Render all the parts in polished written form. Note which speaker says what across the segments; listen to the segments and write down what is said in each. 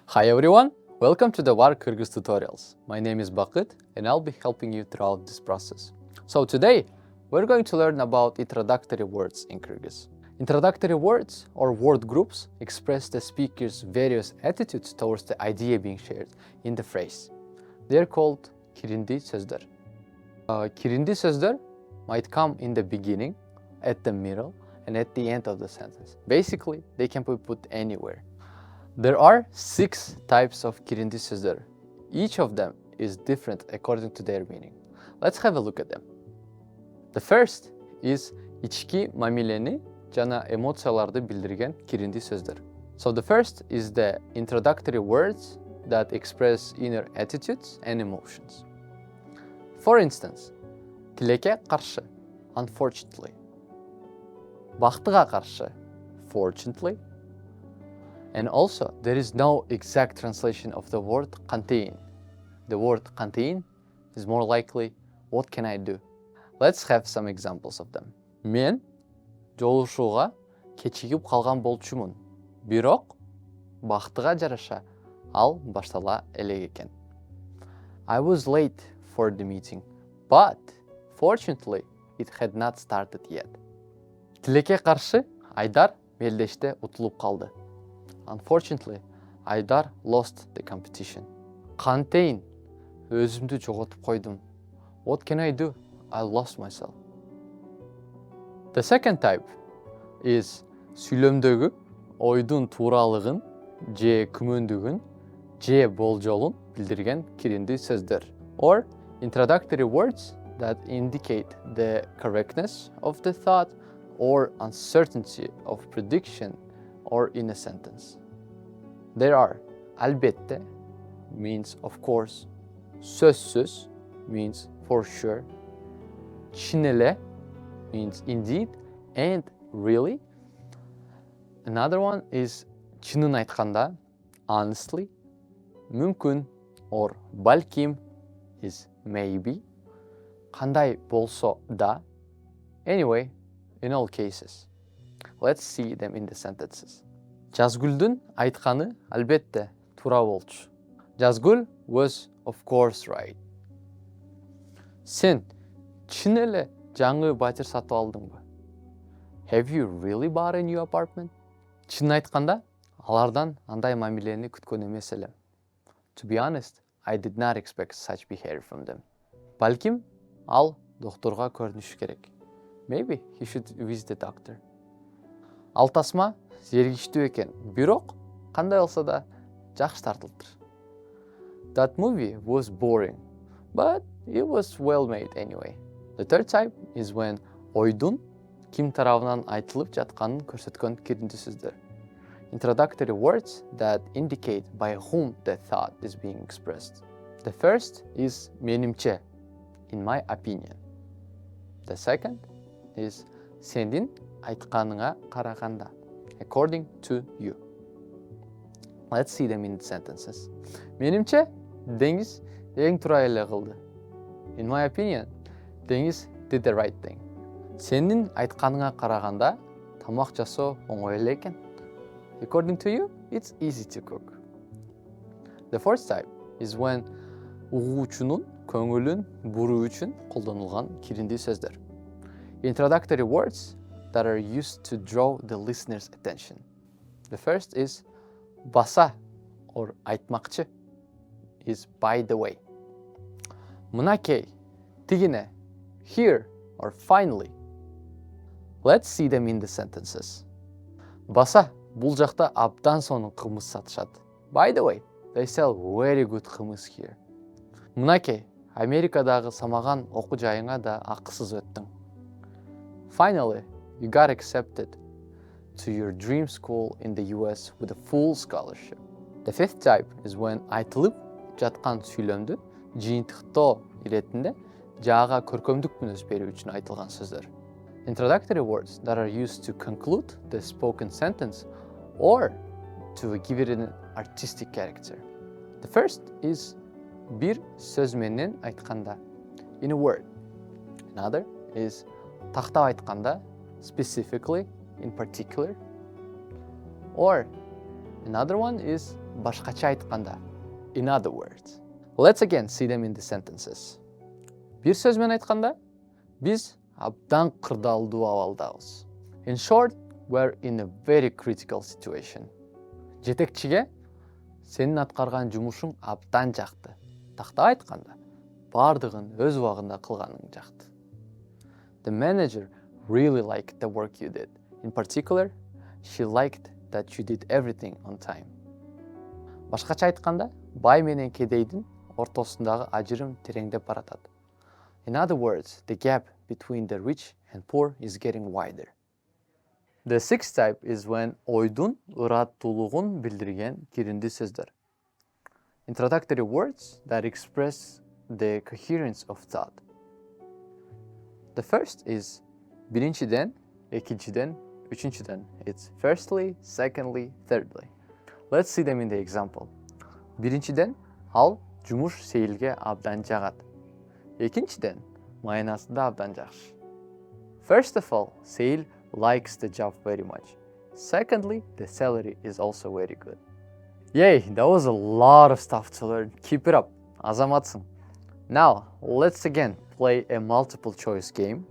Speaker 1: Hi everyone, welcome to the WARC Kyrgyz tutorials. My name is Bakyt and I'll be helping you throughout this process. So today, we're going to learn about introductory words in Kyrgyz. Introductory words or word groups express the speaker's various attitudes towards the idea being shared in the phrase. They're called kirindi sözler. Kirindi sözler might come in the beginning, at the middle, and at the end of the sentence. Basically, they can be put anywhere. There are 6 types of kirindi sözler. Each of them is different according to their meaning. Let's have a look at them. The first is içki mamileni jana emosiyalarda bildirgen kirindi sözler. So the first is the introductory words that express inner attitudes and emotions. For instance, tileke karşı, unfortunately. Бақытыға karşı, fortunately. And also, there is no exact translation of the word contain. The word contain is more likely, what can I do? Let's have some examples of them. Мен жолушууга кечигип калган болчумун. Бирок, бактыга жараша, ал баштала элек экен. I was late for the meeting, but fortunately, it had not started yet. Тилекке каршы, Айдар мелдеште утулуп калды. Unfortunately, Айдар lost the competition. Contain, өзүмдү жоготуп койдум. What can I do? I lost myself. The second type is сүйлөмдөгү ойдун тууралыгын, же күмөндүгүн, же болжолун билдирген киринди сөздөр. Or introductory words that indicate the correctness of the thought or uncertainty of prediction or in a sentence. There are elbette means of course, sözsüz means for sure, çinele means indeed and really. Another one is çınын aytkanda, honestly, мүмкүн or balkim is maybe, кандай болсо да. Anyway, in all cases. Let's see them in the sentences. Жазгүлдүн айтканы албетте туура болчу. Жазгүл was of course right. Сен чын эле жаңы батир сатып алдыңбы? Have you really bought a new apartment? Чынын айтканда, алардан андай мамилени күткөн эмес элем. To be honest, I did not expect such behavior from them. Балким, ал докторго көрүнүшү керек. Maybe he should visit the doctor. Ал тасма зергичтүү экен, бирок кандай болсо да жакшы тартылыптыр. That movie was boring, but it was well made anyway. The third type is when ойдун ким тарабынан айтылып жатканын көрсөткөн киринди сөздөр. Introductory words that indicate by whom the thought is being expressed. The first is менимче, in my opinion. The second is сендин айтканыңа караганда, according to you. Let's see them in sentences. Менимче, Деңиз эң туура эле кылды. In my opinion, Деңиз did the right thing. Сенин айтканыңа караганда, тамак жасоо оңой эле экен. According to you, it's easy to cook. The fourth type is when угуучунун көңүлүн буруу үчүн колдонулган киринди сөздөр. Introductory words that are used to draw the listener's attention. The first is basa or айтмакчы is by the way. Мынакей, тигине, here or finally. Let's see them in the sentences. Basa, бул жакта абдан сонун кымыз сатышат. By the way, they sell very good кымыз here. Мынакей, Америкадагы самаган окуу жайыңа да акысыз өттүң. Finally, you got accepted to your dream school in the US with a full scholarship. The fifth type is when айтылып жаткан сүйлөмдү жыйынтыктоо иретинде жаага көркөмдүк мүнөз берүү үчүн айтылган сөздөр. Introductory words that are used to conclude the spoken sentence or to give it an artistic character. The first is bir сөз менен айтканда, in a word. Another is тактап айтканда, specifically, in particular. Or another one is башкача айтканда. In other words. Let's again see them in the sentences. Бир сөз менен айтканда, биз абдан кырдаалдуу абалдабыз. In short, we're in a very critical situation. Жетекчиге сенин аткарган жумушуң абдан жакты. Тактап айтканда, бардыгын өз убагында кылганың жакты. The manager really liked the work you did. In particular, she liked that you did everything on time. Башкача айтканда, бай менен кедейдин ортосундагы ажырым тереңдеп баратат. In other words, the gap between the rich and poor is getting wider. The sixth type is when ойдун ыраттуулугун билдирген киринди сөздөр. Introductory words that express the coherence of thought. The first is биринчиден, экинчиден, үчүнчүдөн. It's firstly, secondly, thirdly. Let's see them in the example. Биринчиден, ал жумуш Сейилге абдан жагат. Экинчиден, майнасы да абдан жакшы. First of all, Сейил likes the job very much. Secondly, the salary is also very good. Yay, that was a lot of stuff to learn. Keep it up. Азаматсың. Now, let's again play a multiple choice game.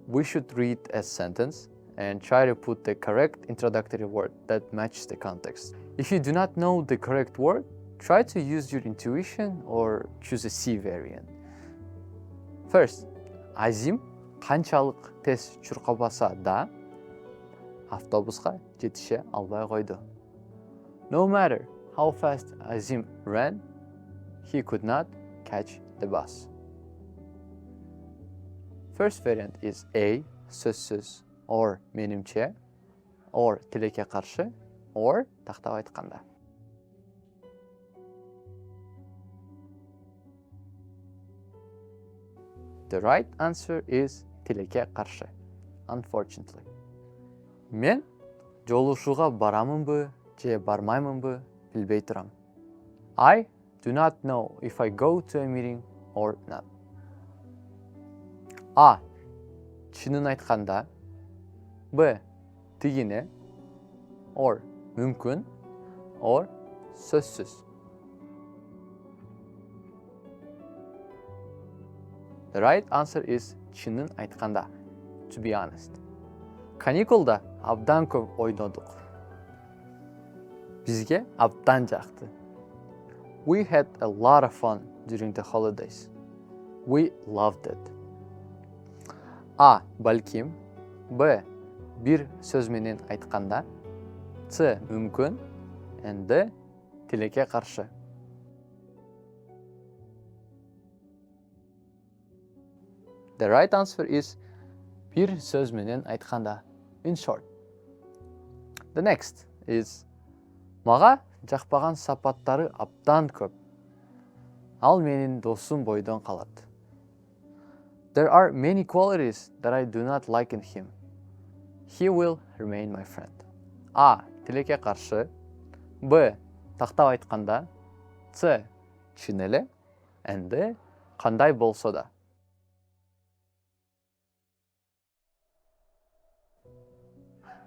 Speaker 1: We should read a sentence and try to put the correct introductory word that matches the context. If you do not know the correct word, try to use your intuition or choose a C variant. First, Азим канчалык тез чуркабаса да автобуска жетише албай койду. No matter how fast Azim ran, he could not catch the bus. First variant is A, сөзсүз, or менимче, or тилекке каршы, or тактап айтканда. The right answer is тилекке каршы, unfortunately. Мен жолугушууга барамынбы же бармаймынбы билбей турам. I do not know if I go to a meeting or not. A. Чынын айтканда. B. Тигине. Or мүмкүн. Or сөзсүз. The right answer is чынын айтканда. To be honest. Каникулда абдан көп ойнодук. Бизге абдан жакты. We had a lot of fun during the holidays. We loved it. A. Балким. Б. Бир сөз менен айтканда. С. Мүмкүн. And D. Тилекке каршы. The right answer is бир сөз менен айтканда. In short. The next is мага жакпаган сапаттары абдан көп. Ал менин досум бойдон калат. There are many qualities that I do not like in him. He will remain my friend. A. Тилекке каршы. Б. Тактап айтканда. С. Чын эле. And D. Кандай болсо да.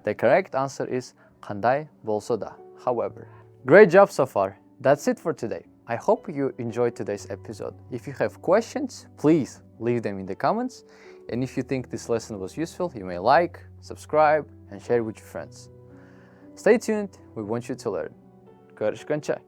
Speaker 1: The correct answer is кандай болсо да. However, great job so far. That's it for today. I hope you enjoyed today's episode. If you have questions, please leave them in the comments. And if you think this lesson was useful, you may like, subscribe, and share with your friends. Stay tuned. We want you to learn. Görüşkünçe.